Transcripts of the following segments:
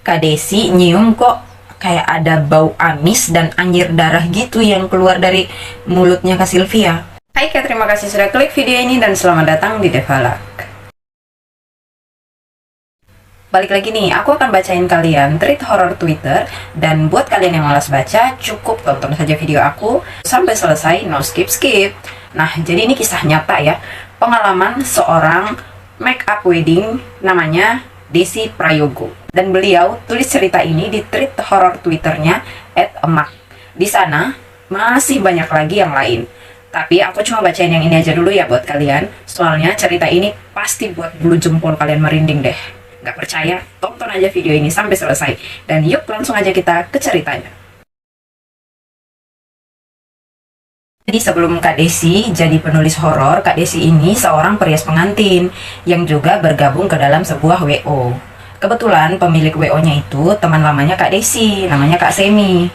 Kak Desi nyium kok kayak ada bau amis dan anjir darah gitu yang keluar dari mulutnya Kak Sylvia. Hai Kak, terima kasih sudah klik video ini dan selamat datang di Devalak. Balik lagi nih, aku akan bacain kalian tweet horor Twitter. Dan buat kalian yang malas baca, cukup tonton saja video aku sampai selesai, no skip-skip. Nah, jadi ini kisah nyata ya, pengalaman seorang make up wedding namanya Desi Prayogo. Dan beliau tulis cerita ini di tweet horor Twitternya @emak. Di sana masih banyak lagi yang lain. Tapi aku cuma bacain yang ini aja dulu ya buat kalian. Soalnya cerita ini pasti buat bulu jempol kalian merinding deh. Gak percaya? Tonton aja video ini sampai selesai. Dan yuk langsung aja kita ke ceritanya. Jadi sebelum Kak Desi jadi penulis horor, Kak Desi ini seorang perias pengantin yang juga bergabung ke dalam sebuah WO. Kebetulan pemilik WO-nya itu teman lamanya Kak Desi, namanya Kak Semi.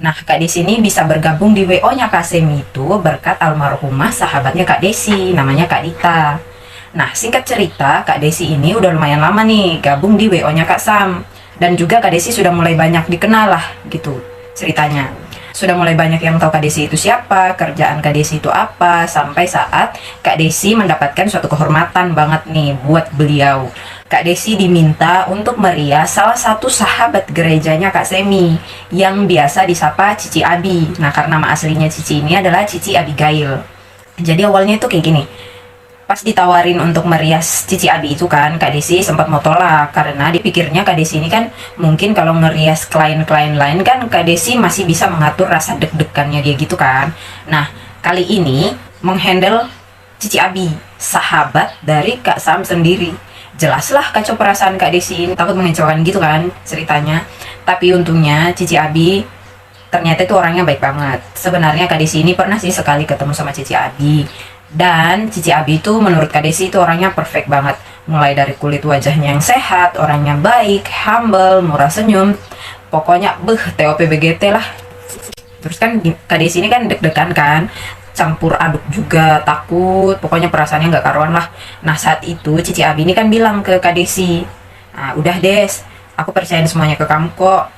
Nah, Kak Desi ini bisa bergabung di WO-nya Kak Semi itu berkat almarhumah sahabatnya Kak Desi, namanya Kak Dita. Nah, singkat cerita, Kak Desi ini udah lumayan lama nih gabung di WO-nya Kak Sam. Dan juga Kak Desi sudah mulai banyak dikenal lah gitu ceritanya. Sudah mulai banyak yang tahu Kak Desi itu siapa, kerjaan Kak Desi itu apa, sampai saat Kak Desi mendapatkan suatu kehormatan banget nih buat beliau. Kak Desi diminta untuk merias salah satu sahabat gerejanya Kak Semi yang biasa disapa Cici Abi. Nah, karena nama aslinya Cici ini adalah Cici Abigail. Jadi awalnya itu kayak gini. Pas ditawarin untuk merias Cici Abi itu kan, Kak Desi sempat mau tolak karena dipikirnya Kak Desi ini kan mungkin kalau ngerias klien-klien lain kan Kak Desi masih bisa mengatur rasa deg-degannya dia gitu kan. Nah, kali ini menghandle Cici Abi, sahabat dari Kak Sam sendiri. Jelaslah kacau perasaan Kak Desi ini, takut mengecewakan gitu kan ceritanya. Tapi untungnya Cici Abi ternyata itu orangnya baik banget. Sebenarnya Kak Desi ini pernah sih sekali ketemu sama Cici Abi. Dan Cici Abi itu menurut Kak Desi itu orangnya perfect banget. Mulai dari kulit wajahnya yang sehat, orangnya baik, humble, murah senyum. Pokoknya TOP-BGT lah. Terus kan Kak Desi ini kan deg-degan kan, campur aduk juga, takut. Pokoknya perasaannya nggak karuan lah. Nah, saat itu Cici Abi ini kan bilang ke Kak Desi, "Nah, udah Des, aku percayain semuanya ke kamu kok."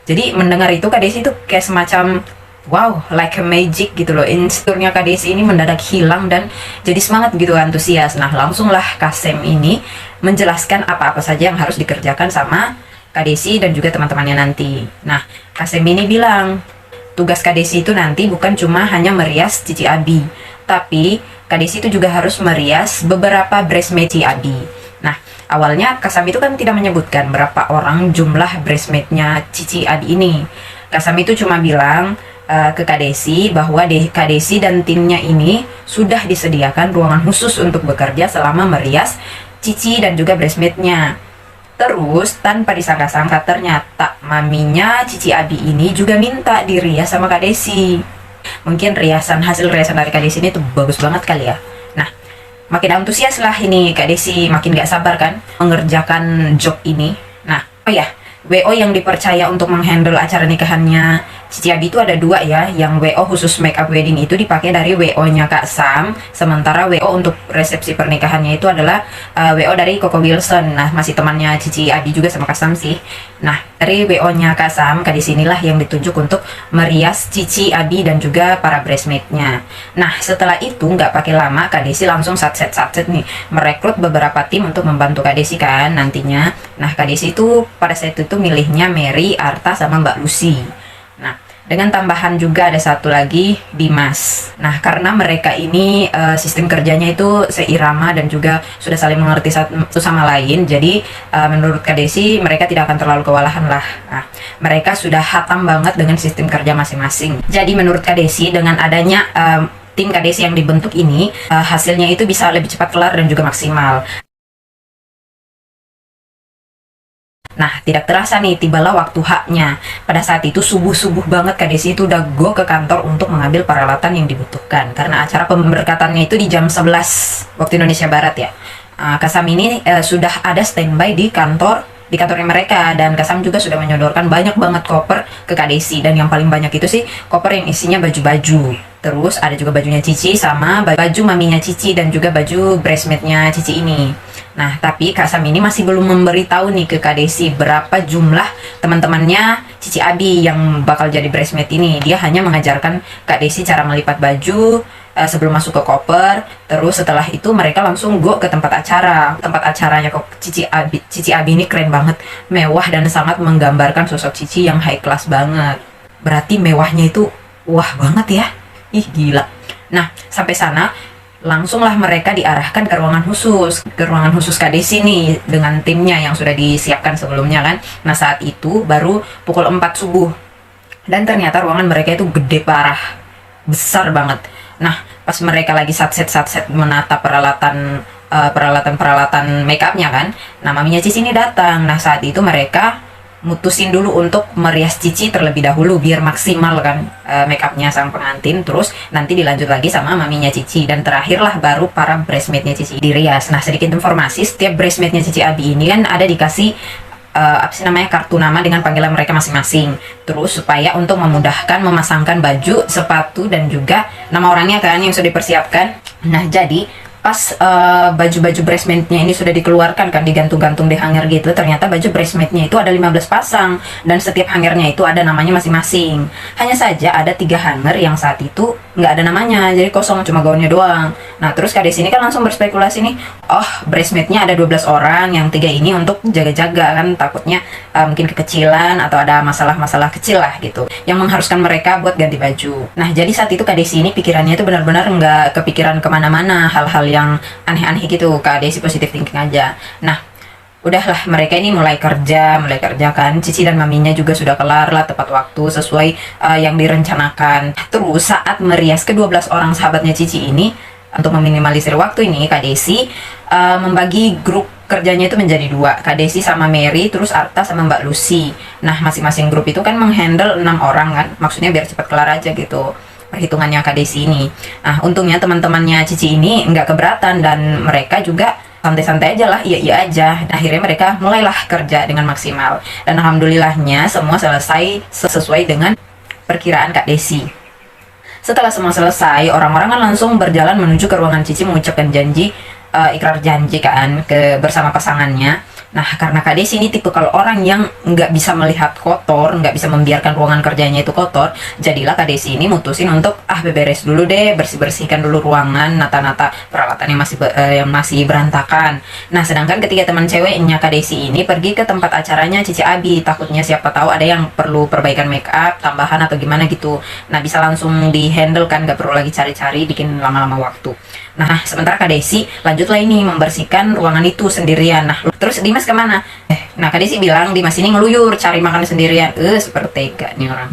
Jadi mendengar itu Kak Desi itu kayak semacam wow, like a magic gitu loh. Insecure-nya Kak Desi ini mendadak hilang dan jadi semangat gitu, antusias. Nah, langsunglah Kak Sem ini menjelaskan apa-apa saja yang harus dikerjakan sama Kak Desi dan juga teman-temannya nanti. Nah, Kak Sem ini bilang, tugas Kak Desi itu nanti bukan cuma hanya merias Cici Abi, tapi Kak Desi itu juga harus merias beberapa bridesmaid Cici Abi. Nah, awalnya Kak Sam itu kan tidak menyebutkan berapa orang jumlah bridesmaid-nya Cici Abi ini. Kak Sam itu cuma bilang ke Kak Desi bahwa Kak Desi dan timnya ini sudah disediakan ruangan khusus untuk bekerja selama merias Cici dan juga bridesmaid-nya. Terus tanpa disangka-sangka ternyata maminya Cici Abi ini juga minta dirias sama Kak Desi. Mungkin hasil riasan dari Kak Desi ini tuh bagus banget kali ya. Nah, makin antusias lah ini Kak Desi, makin gak sabar kan mengerjakan job ini. Nah, oh ya, WO yang dipercaya untuk menghandle acara nikahannya Cici Abi itu ada dua ya. Yang WO khusus make up wedding itu dipakai dari WO-nya Kak Sam. Sementara WO untuk resepsi pernikahannya itu adalah WO dari Koko Wilson. Nah, masih temannya Cici Abi juga sama Kak Sam sih. Nah, dari WO-nya Kak Sam, Kak disinilah yang ditunjuk untuk merias Cici Abi dan juga para bridesmaid-nya. Nah, setelah itu nggak pakai lama, Kak Desi langsung satset nih merekrut beberapa tim untuk membantu Kak Desi kan nantinya. Nah, Kak Desi itu pada saat itu milihnya Mary, Arta, sama Mbak Lucy. Nah, dengan tambahan juga ada satu lagi, Dimas. Nah, karena mereka ini sistem kerjanya itu seirama dan juga sudah saling mengerti satu sama lain, jadi menurut Kak Desi mereka tidak akan terlalu kewalahan lah. Nah, mereka sudah hatam banget dengan sistem kerja masing-masing. Jadi menurut Kak Desi dengan adanya tim Kak Desi yang dibentuk ini, hasilnya itu bisa lebih cepat kelar dan juga maksimal. Nah, tidak terasa nih, tibalah waktu haknya. Pada saat itu subuh-subuh banget Kak Desi itu udah go ke kantor untuk mengambil peralatan yang dibutuhkan. Karena acara pemberkatannya itu di jam 11 waktu Indonesia Barat ya. Kak Sam ini sudah ada standby di kantornya mereka. Dan Kak Sam juga sudah menyodorkan banyak banget koper ke Kak Desi. Dan yang paling banyak itu sih koper yang isinya baju-baju. Terus ada juga bajunya Cici sama baju maminya Cici dan juga baju bridesmaid-nya Cici ini. Nah, tapi Kak Sam ini masih belum memberitahu nih ke Kak Desi berapa jumlah teman-temannya Cici Abi yang bakal jadi bridesmaid ini. Dia hanya mengajarkan Kak Desi cara melipat baju sebelum masuk ke koper. Terus setelah itu mereka langsung go ke tempat acara. Tempat acaranya kok Cici Abi. Cici Abi ini keren banget, mewah dan sangat menggambarkan sosok Cici yang high class banget. Berarti mewahnya itu wah banget ya. Ih, gila. Nah, sampai sana langsunglah mereka diarahkan ke ruangan khusus, Kak Desi nih dengan timnya yang sudah disiapkan sebelumnya kan. Nah, saat itu baru pukul 4 subuh dan ternyata ruangan mereka itu gede parah, besar banget. Nah, pas mereka lagi satset menata peralatan make upnya kan, nah maminya Cici ini datang. Nah, saat itu mereka mutusin dulu untuk merias Cici terlebih dahulu biar maksimal kan make upnya sang pengantin, terus nanti dilanjut lagi sama maminya Cici, dan terakhirlah baru para bridesmaidnya Cici dirias. Nah, sedikit informasi, setiap bridesmaidnya Cici Abi ini kan ada dikasih apa sih namanya, kartu nama dengan panggilan mereka masing-masing, terus supaya untuk memudahkan memasangkan baju, sepatu, dan juga nama orangnya kan yang sudah dipersiapkan. Nah, jadi pas baju-baju bridesmaidnya ini sudah dikeluarkan kan, digantung-gantung di hanger gitu, ternyata baju bridesmaidnya itu ada 15 pasang dan setiap hangernya itu ada namanya masing-masing. Hanya saja ada 3 hanger yang saat itu nggak ada namanya, jadi kosong, cuma gaunnya doang. Nah, terus Kak Desi ini kan langsung berspekulasi nih, oh bridesmaidnya ada 12 orang, yang 3 ini untuk jaga-jaga kan, takutnya mungkin kekecilan atau ada masalah-masalah kecil lah gitu yang mengharuskan mereka buat ganti baju. Nah, jadi saat itu Kak Desi ini pikirannya itu benar-benar nggak kepikiran kemana-mana, hal-hal yang aneh-aneh gitu. Kak Desi positive thinking aja. Nah, udahlah mereka ini mulai kerja kan. Cici dan maminya juga sudah kelar lah tepat waktu sesuai yang direncanakan. Terus saat merias ke-12 orang sahabatnya Cici ini, untuk meminimalisir waktu ini Kak Desi membagi grup kerjanya itu menjadi 2, Kak Desi sama Mary, terus Arta sama Mbak Lucy. Nah, masing-masing grup itu kan menghandle 6 orang kan, maksudnya biar cepat kelar aja gitu perhitungannya Kak Desi ini. Nah, untungnya teman-temannya Cici ini nggak keberatan dan mereka juga santai-santai aja lah, iya aja. Nah, akhirnya mereka mulailah kerja dengan maksimal dan alhamdulillahnya semua selesai sesuai dengan perkiraan Kak Desi. Setelah semua selesai, orang-orang kan langsung berjalan menuju ke ruangan Cici mengucapkan janji, ikrar janji kan bersama pasangannya. Nah, karena Kak Desi ini tipe kalau orang yang nggak bisa melihat kotor, nggak bisa membiarkan ruangan kerjanya itu kotor, jadilah Kak Desi ini mutusin untuk beberes dulu deh, bersihkan dulu ruangan, nata-nata peralatan yang masih berantakan. Nah, sedangkan ketiga teman ceweknya Kak Desi ini pergi ke tempat acaranya Cici Abi, takutnya siapa tahu ada yang perlu perbaikan make up, tambahan atau gimana gitu. Nah, bisa langsung di handle kan, nggak perlu lagi cari-cari, bikin lama-lama waktu. Nah, sementara Kak Desi lanjutlah ini membersihkan ruangan itu sendirian. Nah, terus Dimas kemana? Nah, Kak Desi bilang Dimas ini ngeluyur cari makan sendirian. Super tega nih orang.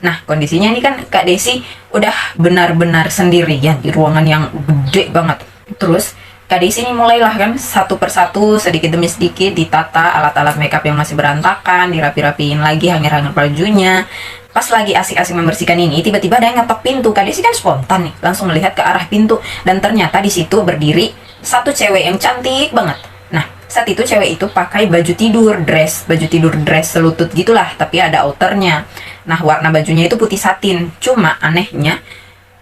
Nah, kondisinya ini kan Kak Desi udah benar-benar sendirian di ruangan yang gede banget. Terus Kak Desi ini mulailah kan satu persatu, sedikit demi sedikit ditata alat-alat makeup yang masih berantakan, dirapi-rapiin lagi hanger-hanger bajunya. Pas lagi asik-asik membersihkan ini, tiba-tiba ada yang ngetok pintu. Kak Desi kan spontan nih, langsung melihat ke arah pintu dan ternyata di situ berdiri satu cewek yang cantik banget. Nah, saat itu cewek itu pakai baju tidur dress selutut gitulah, tapi ada outernya. Nah, warna bajunya itu putih satin. Cuma anehnya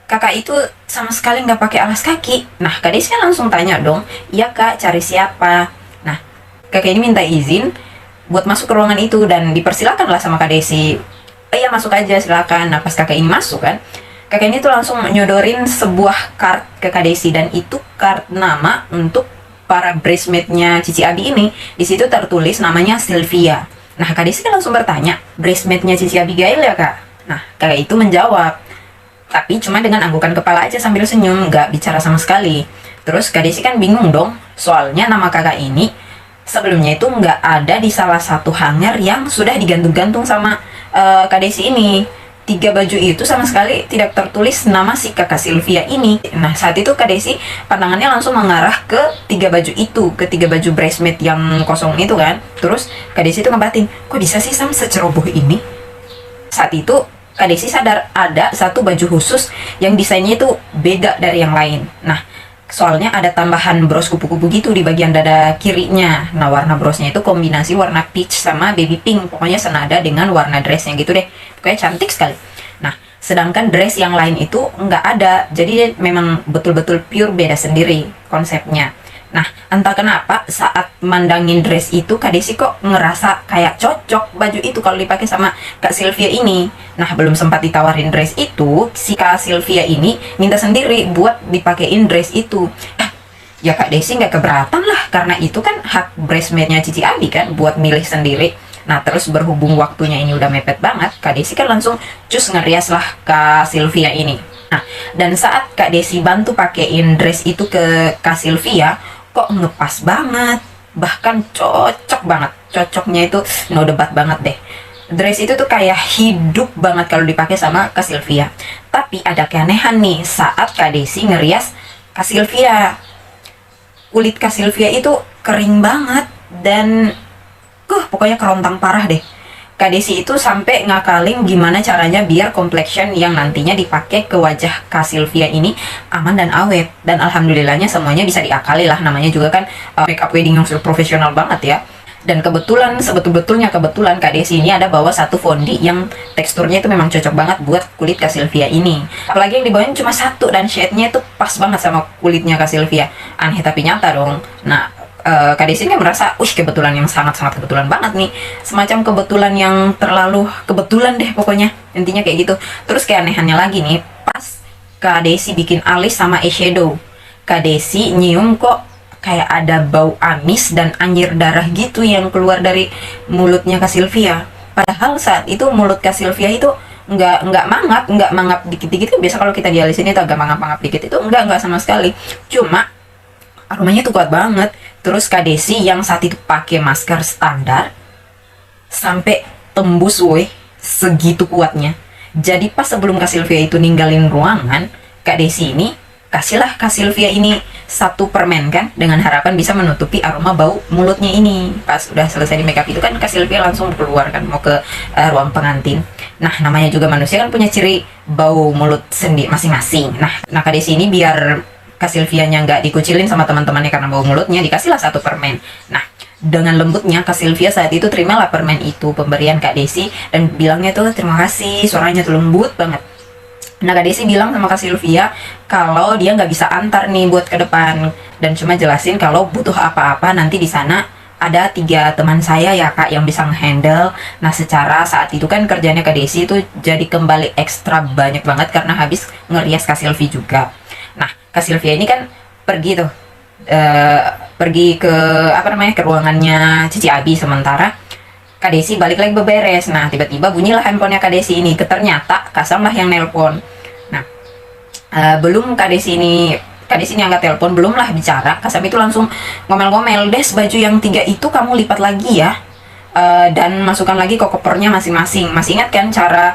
kakak itu sama sekali nggak pakai alas kaki. Nah, Kak Desi kan langsung tanya dong, iya Kak, cari siapa? Nah, kakak ini minta izin buat masuk ke ruangan itu dan dipersilakanlah sama Kak Desi. Iya, masuk aja silakan. Nah, pas kakak ini masuk kan, kakak ini tuh langsung nyodorin sebuah card ke Kak Desi dan itu card nama untuk para bridesmaidnya Cici Abi ini. Di situ tertulis namanya Sylvia. Nah, Kak Desi kan langsung bertanya, bridesmaidnya Cici Abigail ya Kak? Nah, kakak itu menjawab, tapi cuma dengan anggukan kepala aja sambil senyum, nggak bicara sama sekali. Terus Kak Desi kan bingung dong, soalnya nama kakak ini sebelumnya itu nggak ada di salah satu hanger yang sudah digantung-gantung sama Kak Desi ini. 3 baju itu sama sekali tidak tertulis nama si kakak Sylvia ini. Nah, saat itu Kak Desi pandangannya langsung mengarah ke 3 baju itu, ke 3 baju bridesmaid yang kosong itu kan. Terus Kak Desi itu ngebatin, kok bisa sih Sam seceroboh ini? Saat itu Kak Desi sadar ada satu baju khusus yang desainnya itu beda dari yang lain. Nah, soalnya ada tambahan bros kupu-kupu gitu di bagian dada kirinya. Nah, warna brosnya itu kombinasi warna peach sama baby pink. Pokoknya senada dengan warna dressnya gitu deh. Pokoknya cantik sekali. Nah, sedangkan dress yang lain itu nggak ada. Jadi memang betul-betul pure beda sendiri konsepnya. Nah, entah kenapa saat mandangin dress itu Kak Desi kok ngerasa kayak cocok baju itu kalau dipakai sama Kak Sylvia ini. Nah, belum sempat ditawarin dress itu, si Kak Sylvia ini minta sendiri buat dipakein dress itu. Ya Kak Desi nggak keberatan lah, karena itu kan hak bridesmaidnya Cici Abi kan buat milih sendiri. Nah, terus berhubung waktunya ini udah mepet banget, Kak Desi kan langsung cus ngerias lah Kak Sylvia ini. Nah, dan saat Kak Desi bantu pakein dress itu ke Kak Sylvia, kok ngepas banget, bahkan cocok banget. Cocoknya itu no debat banget deh. Dress itu tuh kayak hidup banget kalau dipakai sama Kak Sylvia. Tapi ada keanehan nih saat Kak Desi ngerias Kak Sylvia. Kulit Kak Sylvia itu kering banget dan pokoknya kerontang parah deh. Kak Desi itu sampai ngakalin gimana caranya biar complexion yang nantinya dipakai ke wajah Kak Sylvia ini aman dan awet. Dan alhamdulillahnya semuanya bisa diakali lah, namanya juga kan makeup wedding yang sudah profesional banget ya. Dan kebetulan, kebetulan Kak Desi ini ada bawa satu fondi yang teksturnya itu memang cocok banget buat kulit Kak Sylvia ini. Apalagi yang dibawain cuma satu dan shade-nya itu pas banget sama kulitnya Kak Sylvia. Aneh tapi nyata dong. Nah, Kak Desi ini merasa, kebetulan yang sangat-sangat kebetulan banget nih. Semacam kebetulan yang terlalu kebetulan deh pokoknya. Intinya kayak gitu. Terus keanehannya lagi nih, pas Kak Desi bikin alis sama eyeshadow, Kak Desi nyium kok kayak ada bau amis dan anjir darah gitu yang keluar dari mulutnya Kak Sylvia. Padahal saat itu mulut Kak Sylvia itu nggak mangap dikit-dikit kan biasa kalau kita dialisin itu agak mangap-mangap dikit, itu nggak sama sekali. Cuma aromanya tuh kuat banget. Terus Kak Desi yang saat itu pakai masker standar sampai tembus segitu kuatnya. Jadi pas sebelum Kak Sylvia itu ninggalin ruangan, Kak Desi ini kasihlah Kak Sylvia ini satu permen kan, dengan harapan bisa menutupi aroma bau mulutnya ini. Pas udah selesai di makeup itu kan Kak Sylvia langsung keluar kan mau ke ruang pengantin. Nah, namanya juga manusia kan punya ciri bau mulut sendiri masing-masing. Nah Kak Desi ini biar Kak Sylvia-nya nggak dikucilin sama teman-temannya karena bau mulutnya, dikasihlah satu permen. Nah, dengan lembutnya Kak Sylvia saat itu terimalah permen itu, pemberian Kak Desi, dan bilangnya tuh terima kasih, suaranya tuh lembut banget. Nah, Kak Desi bilang sama Kak Sylvia kalau dia nggak bisa antar nih buat ke depan, dan cuma jelasin kalau butuh apa-apa nanti di sana ada 3 teman saya ya Kak yang bisa ngehandle. Nah, secara saat itu kan kerjanya Kak Desi itu jadi kembali ekstra banyak banget karena habis ngerias Kak Sylvia juga. Nah, Kak Sylvia ini kan pergi tuh, pergi ke ke ruangannya Cici Abi, sementara Kak Desi balik lagi beberes. Nah, tiba-tiba bunyilah handphonenya Kak Desi ini. Ternyata Kasam lah yang nelpon. Nah, belum Kak Desi ini angkat telepon, belum lah bicara, Kasam itu langsung ngomel-ngomel, "Des, baju yang 3 itu kamu lipat lagi ya, dan masukkan lagi ke kopernya masing-masing. Masih ingat kan cara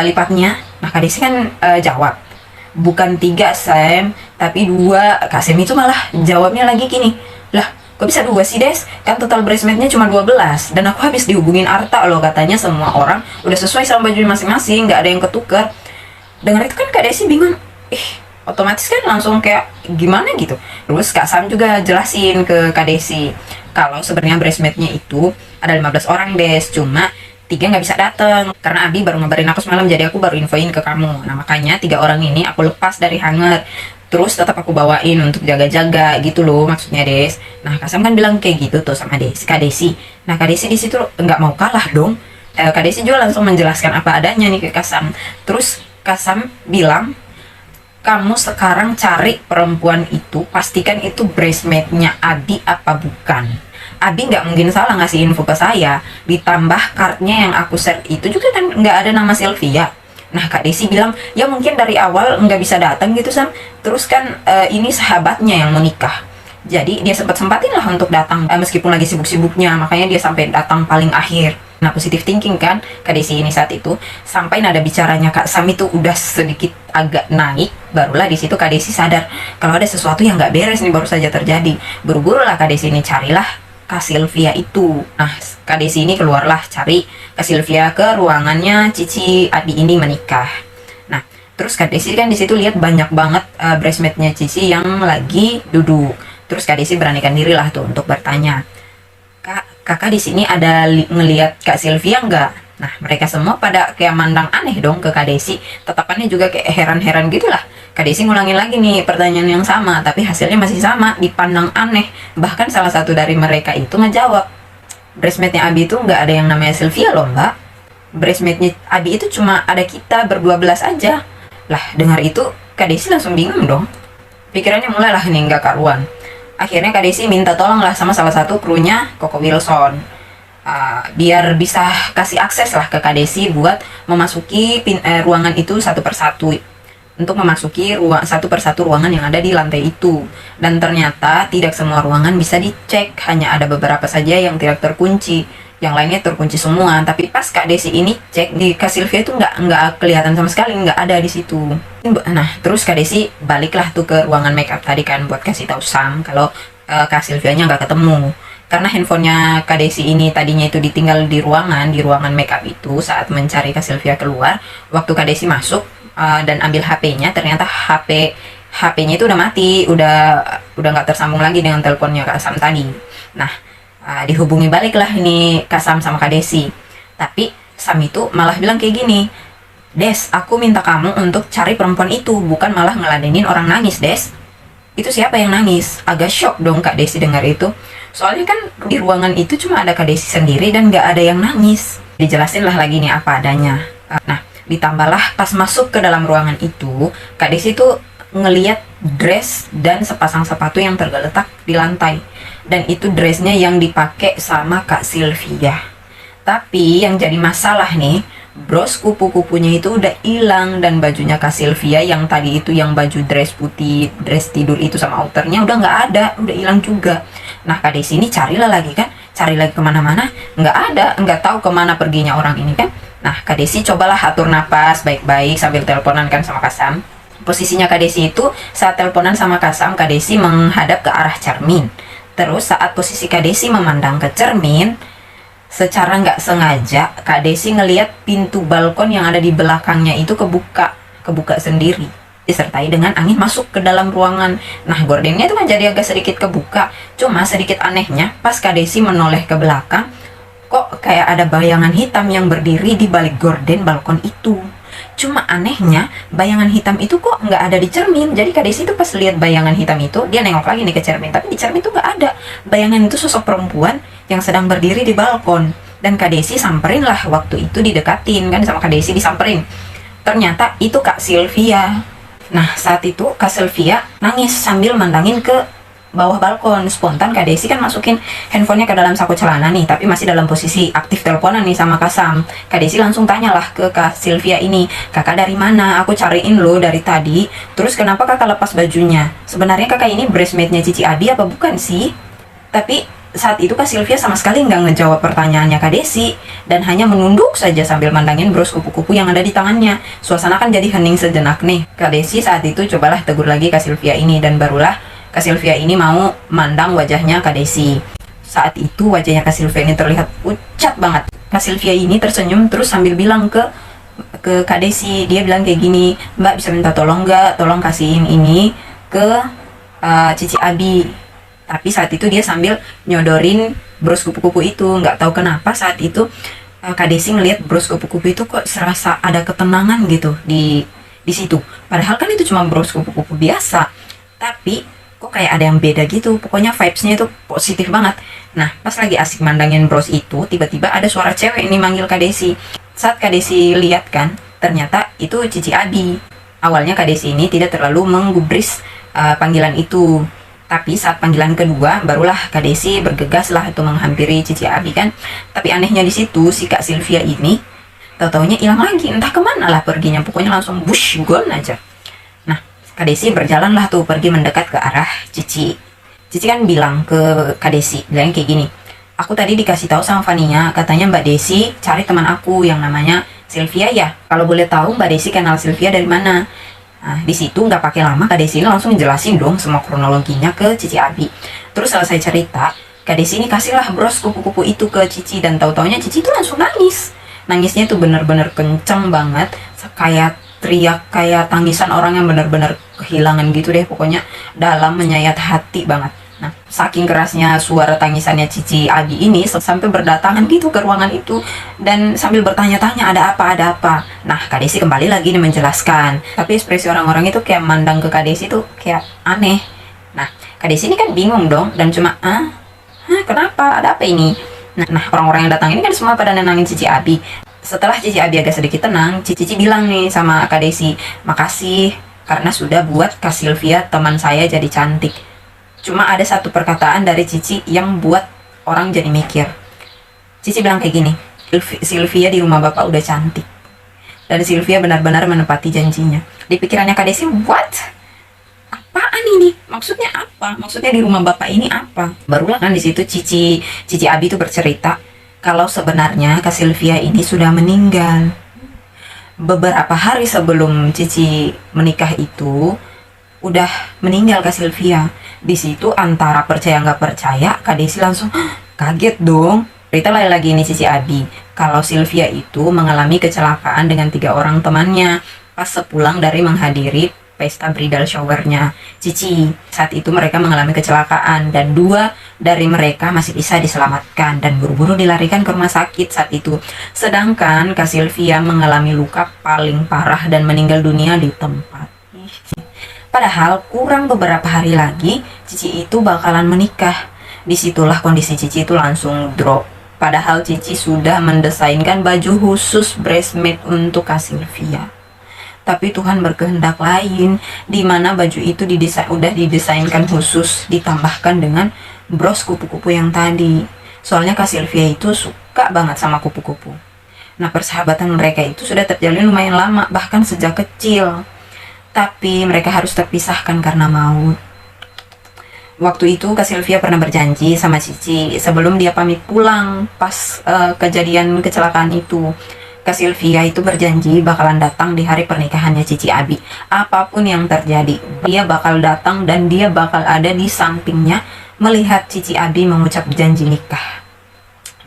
lipatnya?" Nah, Kak Desi kan jawab, "Bukan 3 Sam, tapi 2. Kak Sam itu malah jawabnya lagi gini, "Lah, kok bisa 2 sih Des? Kan total bridesmaidnya cuma 12. Dan aku habis dihubungin Arta loh, katanya semua orang udah sesuai sama baju masing-masing, nggak ada yang ketukar." Dengar itu kan Kak Desi bingung. Otomatis kan langsung kayak gimana gitu. Terus Kak Sam juga jelasin ke Kak Desi kalau sebenarnya bridesmaidnya itu ada 15 orang Des, cuma 3 nggak bisa datang karena Abi baru ngabarin aku semalam, jadi aku baru infoin ke kamu. Nah, makanya 3 orang ini aku lepas dari hanger, terus tetap aku bawain untuk jaga-jaga gitu loh maksudnya Des. Nah, Kasam kan bilang kayak gitu tuh sama Kak Desi. Nah, Kak Desi di situ nggak mau kalah dong. Kak Desi juga langsung menjelaskan apa adanya nih ke Kasam. Terus Kasam bilang, "Kamu sekarang cari perempuan itu, pastikan itu bridesmaidnya Abi apa bukan. Abi nggak mungkin salah ngasih info ke saya. Ditambah cardnya yang aku share itu juga kan nggak ada nama Sylvia." Nah, Kak Desi bilang, "Ya mungkin dari awal nggak bisa datang gitu Sam. Terus kan ini sahabatnya yang mau nikah. Jadi dia sempat-sempatin lah untuk datang meskipun lagi sibuk-sibuknya. Makanya dia sampai datang paling akhir." Nah, positive thinking kan Kak Desi ini saat itu. Sampai nada bicaranya Kak Sam itu udah sedikit agak naik, barulah di situ Kak Desi sadar kalau ada sesuatu yang nggak beres nih baru saja terjadi. Buru-buru lah Kak Desi ini carilah Kak Sylvia itu. Nah, Kak Desi ini keluarlah cari Kak Sylvia ke ruangannya Cici Abi ini menikah. Nah, terus Kak Desi kan di situ lihat banyak banget bridesmaidnya Cici yang lagi duduk. Terus Kak Desi beranikan diri lah tuh untuk bertanya, "Kak, kakak di sini ada ngelihat Kak Sylvia nggak?" Nah, mereka semua pada kayak mandang aneh dong ke Kak Desi. Tatapannya juga kayak heran-heran gitu lah. Kak Desi ngulangin lagi nih pertanyaan yang sama, tapi hasilnya masih sama, dipandang aneh. Bahkan salah satu dari mereka itu ngejawab, bridesmaidnya Abi itu nggak ada yang namanya Sylvia loh mbak. Bridesmaidnya Abi itu cuma ada kita berdua belas aja. Lah, dengar itu Kak Desi langsung bingung dong. Pikirannya mulailah nih nggak karuan. Akhirnya Kak Desi minta tolong lah sama salah satu krunya Koko Wilson. Biar bisa kasih akses lah ke Kak Desi buat memasuki ruangan itu satu persatu, untuk memasuki satu persatu ruangan yang ada di lantai itu. Dan ternyata tidak semua ruangan bisa dicek, hanya ada beberapa saja yang tidak terkunci, yang lainnya terkunci semua. Tapi pas Kak Desi ini cek di Kak Sylvia itu nggak kelihatan sama sekali, nggak ada di situ. Nah, terus Kak Desi baliklah tuh ke ruangan makeup tadi kan buat kasih tahu Sam kalau Kak Sylvia-nya nggak ketemu. Karena handphonenya Kak Desi ini tadinya itu ditinggal di ruangan makeup itu saat mencari Kak Sylvia keluar. Waktu Kak Desi masuk dan ambil HP-nya, ternyata HP-nya itu udah mati, udah nggak tersambung lagi dengan teleponnya Kak Sam tadi. Nah, dihubungi baliklah ini Kak Sam sama Kak Desi. Tapi Sam itu malah bilang kayak gini, Des, aku minta kamu untuk cari perempuan itu, bukan malah ngeladenin orang nangis, Des. Itu siapa yang nangis? Agak shock dong Kak Desi dengar itu. Soalnya kan di ruangan itu cuma ada Kak Desi sendiri dan nggak ada yang nangis. Dijelasin lah lagi nih apa adanya. Nah, ditambahlah pas masuk ke dalam ruangan itu, Kak Desi tuh ngeliat dress dan sepasang sepatu yang tergeletak di lantai. Dan itu dressnya yang dipakai sama Kak Sylvia. Tapi yang jadi masalah nih, bros kupu-kupunya itu udah hilang, dan bajunya Kak Sylvia yang tadi itu yang baju dress putih, dress tidur itu sama outernya udah nggak ada, udah hilang juga. Nah, Kak Desi ini carilah lagi kan, cari lagi kemana-mana, nggak ada, nggak tahu kemana perginya orang ini kan. Nah, Kak Desi cobalah atur napas baik-baik sambil teleponan kan sama Kak Sam. Posisinya Kak Desi itu saat teleponan sama Kak Sam, Kak Desi menghadap ke arah cermin. Terus saat posisi Kak Desi memandang ke cermin, secara nggak sengaja Kak Desi ngelihat pintu balkon yang ada di belakangnya itu kebuka sendiri, disertai dengan angin masuk ke dalam ruangan. Nah, gordennya itu kan jadi agak sedikit kebuka. Cuma sedikit anehnya pas Kak Desi menoleh ke belakang, kok kayak ada bayangan hitam yang berdiri di balik gorden balkon itu. Cuma anehnya bayangan hitam itu kok nggak ada di cermin. Jadi Kak Desi itu pas lihat bayangan hitam itu, dia nengok lagi nih ke cermin, tapi di cermin itu nggak ada. Bayangan itu sosok perempuan yang sedang berdiri di balkon. Dan Kak Desi samperin lah, waktu itu didekatin kan sama Kak Desi, disamperin. Ternyata itu Kak Sylvia. Nah, saat itu Kak Sylvia nangis sambil mandangin ke bawah balkon. Spontan Kak Desi kan masukin handphonenya ke dalam saku celana nih, tapi masih dalam posisi aktif teleponan nih sama Kak Sam. Kak Desi langsung tanyalah ke Kak Sylvia ini, kakak dari mana? Aku cariin lo dari tadi. Terus kenapa kakak lepas bajunya? Sebenarnya kakak ini bridesmaidnya Cici Abi apa bukan sih? Tapi saat itu Kak Sylvia sama sekali nggak ngejawab pertanyaannya Kak Desi, dan hanya menunduk saja sambil mandangin bros kupu-kupu yang ada di tangannya. Suasana kan jadi hening sejenak nih. Kak Desi saat itu cobalah tegur lagi Kak Sylvia ini, dan barulah Kak Sylvia ini mau mandang wajahnya Kak Desi. Saat itu wajahnya Kak Sylvia ini terlihat pucat banget. Kak Sylvia ini tersenyum terus sambil bilang ke Kak Desi, dia bilang kayak gini, Mbak bisa minta tolong nggak? Tolong kasihin ini ke Cici Abi. Tapi saat itu dia sambil nyodorin bros kupu-kupu itu. Nggak tahu kenapa saat itu Kak Desi ngelihat bros kupu-kupu itu kok serasa ada ketenangan gitu di situ. Padahal kan itu cuma bros kupu-kupu biasa, tapi kok kayak ada yang beda gitu. Pokoknya vibes-nya itu positif banget. Nah, pas lagi asik mandangin bros itu, tiba-tiba ada suara cewek ini manggil Kak Desi. Saat Kak Desi lihat kan, ternyata itu Cici Abi. Awalnya Kak Desi ini tidak terlalu menggubris panggilan itu. Tapi saat panggilan kedua, barulah Kak Desi bergegas lah itu menghampiri Cici Abi kan. Tapi anehnya di situ, si Kak Sylvia ini tahu-taunya hilang lagi, entah kemana lah perginya. Pokoknya langsung bush, gone aja. Nah, Kak Desi berjalanlah tuh pergi mendekat ke arah Cici. Cici kan bilang ke Kak Desi, bilang kayak gini, aku tadi dikasih tahu sama Fania, katanya Mbak Desi cari teman aku yang namanya Sylvia ya. Kalau boleh tahu Mbak Desi kenal Sylvia dari mana? Nah, di situ nggak pakai lama Kak Desi ini langsung jelasin dong semua kronologinya ke Cici Abi. Terus selesai cerita, Kak Desi ini kasihlah bros kupu-kupu itu ke Cici, dan tahu-taunya Cici itu langsung nangis. Nangisnya tuh bener-bener kenceng banget, kayak teriak, kayak tangisan orang yang bener-bener kehilangan gitu deh. Pokoknya dalam, menyayat hati banget. Nah, saking kerasnya suara tangisannya Cici Abi ini sampai berdatangan gitu ke ruangan itu dan sambil bertanya-tanya ada apa, ada apa. Nah, Kak Desi kembali lagi nih menjelaskan. Tapi ekspresi orang-orang itu kayak mandang ke Kak Desi itu kayak aneh. Nah, Kak Desi ini kan bingung dong dan cuma, kenapa? Ada apa ini? Nah, orang-orang yang datang ini kan semua pada nenangin Cici Abi. Setelah Cici Abi agak sedikit tenang, Cici bilang nih sama Kak Desi, makasih karena sudah buat Kak Sylvia teman saya jadi cantik. Cuma ada satu perkataan dari Cici yang buat orang jadi mikir. Cici bilang kayak gini, Sylvia di rumah bapak udah cantik. Dan Sylvia benar-benar menepati janjinya. Di pikirannya Kak Desi, what? Apaan ini? Maksudnya apa? Maksudnya di rumah bapak ini apa? Barulah kan di situ Cici Abi itu bercerita kalau sebenarnya Kak Sylvia ini sudah meninggal. Beberapa hari sebelum Cici menikah itu udah meninggal Kak Sylvia. Di situ antara percaya nggak percaya, Kak Desi langsung kaget dong. Cerita lagi ini Cici Abi kalau Sylvia itu mengalami kecelakaan dengan 3 orang temannya pas sepulang dari menghadiri pesta bridal showernya Cici. Saat itu mereka mengalami kecelakaan dan 2 dari mereka masih bisa diselamatkan dan buru-buru dilarikan ke rumah sakit saat itu. Sedangkan Kak Sylvia mengalami luka paling parah dan meninggal dunia di tempat. Padahal kurang beberapa hari lagi Cici itu bakalan menikah. Disitulah kondisi Cici itu langsung drop. Padahal Cici sudah mendesainkan baju khusus bridesmaid untuk Kak Sylvia. Tapi Tuhan berkehendak lain, di mana baju itu udah didesainkan khusus, ditambahkan dengan bros kupu-kupu yang tadi. Soalnya Kak Sylvia itu suka banget sama kupu-kupu. Nah, persahabatan mereka itu sudah terjalin lumayan lama, bahkan sejak kecil. Tapi mereka harus terpisahkan karena maut. Waktu itu Kak Sylvia pernah berjanji sama Cici sebelum dia pamit pulang pas kejadian kecelakaan itu. Kak Sylvia itu berjanji bakalan datang di hari pernikahannya Cici Abi. Apapun yang terjadi, dia bakal datang dan dia bakal ada di sampingnya melihat Cici Abi mengucap janji nikah.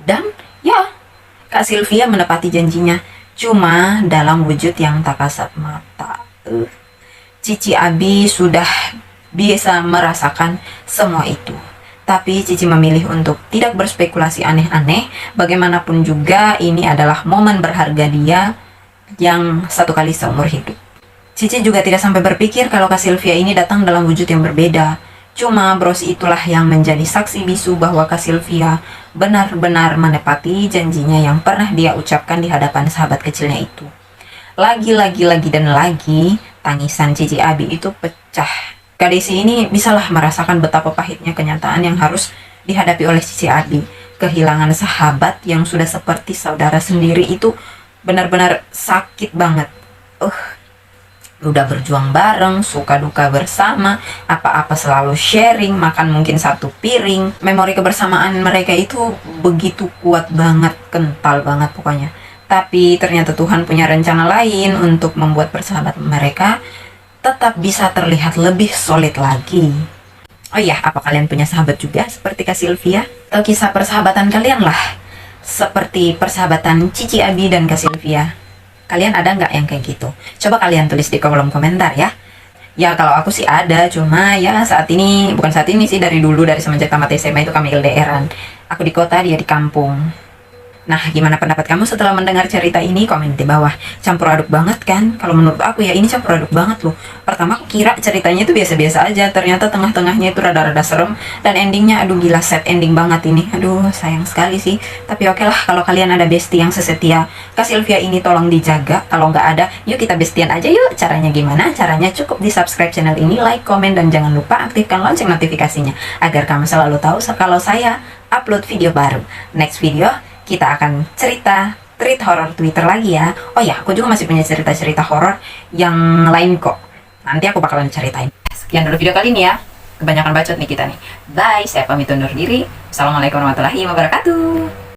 Dan ya, Kak Sylvia menepati janjinya, cuma dalam wujud yang tak kasat mata. Cici Abi sudah bisa merasakan semua itu. Tapi Cici memilih untuk tidak berspekulasi aneh-aneh. Bagaimanapun juga ini adalah momen berharga dia yang satu kali seumur hidup. Cici juga tidak sampai berpikir kalau Kak Sylvia ini datang dalam wujud yang berbeda. Cuma bros itulah yang menjadi saksi bisu bahwa Kak Sylvia benar-benar menepati janjinya yang pernah dia ucapkan di hadapan sahabat kecilnya itu. Lagi dan lagi tangisan Cici Abi itu pecah. Kak Desi ini bisalah merasakan betapa pahitnya kenyataan yang harus dihadapi oleh Cici Abi. Kehilangan sahabat yang sudah seperti saudara sendiri itu benar-benar sakit banget. Udah berjuang bareng, suka duka bersama, apa-apa selalu sharing, makan mungkin satu piring. Memori kebersamaan mereka itu begitu kuat banget, kental banget pokoknya. Tapi ternyata Tuhan punya rencana lain untuk membuat persahabatan mereka tetap bisa terlihat lebih solid lagi. Oh iya, apa kalian punya sahabat juga seperti Kak Sylvia? Atau kisah persahabatan kalian lah, seperti persahabatan Cici Abi dan Kak Sylvia. Kalian ada nggak yang kayak gitu? Coba kalian tulis di kolom komentar ya. Ya kalau aku sih ada, cuma ya bukan saat ini sih, dari dulu, dari semenjak tamat SMA itu kami LDRan. Aku di kota, dia di kampung. Nah, gimana pendapat kamu setelah mendengar cerita ini? Komen di bawah. Campur aduk banget kan? Kalau menurut aku ya ini campur aduk banget loh. Pertama aku kira ceritanya itu biasa-biasa aja, ternyata tengah-tengahnya itu rada-rada serem, dan endingnya aduh gila, sad ending banget ini. Aduh sayang sekali sih. Tapi oke lah, kalau kalian ada bestie yang sesetia Kak Sylvia ini tolong dijaga. Kalau nggak ada, yuk kita bestian aja yuk. Caranya gimana? Caranya cukup di subscribe channel ini, like, komen, dan jangan lupa aktifkan lonceng notifikasinya agar kamu selalu tahu kalau saya upload video baru. Next video kita akan cerita treat horror Twitter lagi ya. Oh ya, aku juga masih punya cerita-cerita horror yang lain kok. Nanti aku bakalan ceritain. Sekian dulu video kali ini ya. Kebanyakan bacot nih kita nih. Bye, saya pamit undur diri. Assalamualaikum warahmatullahi wabarakatuh.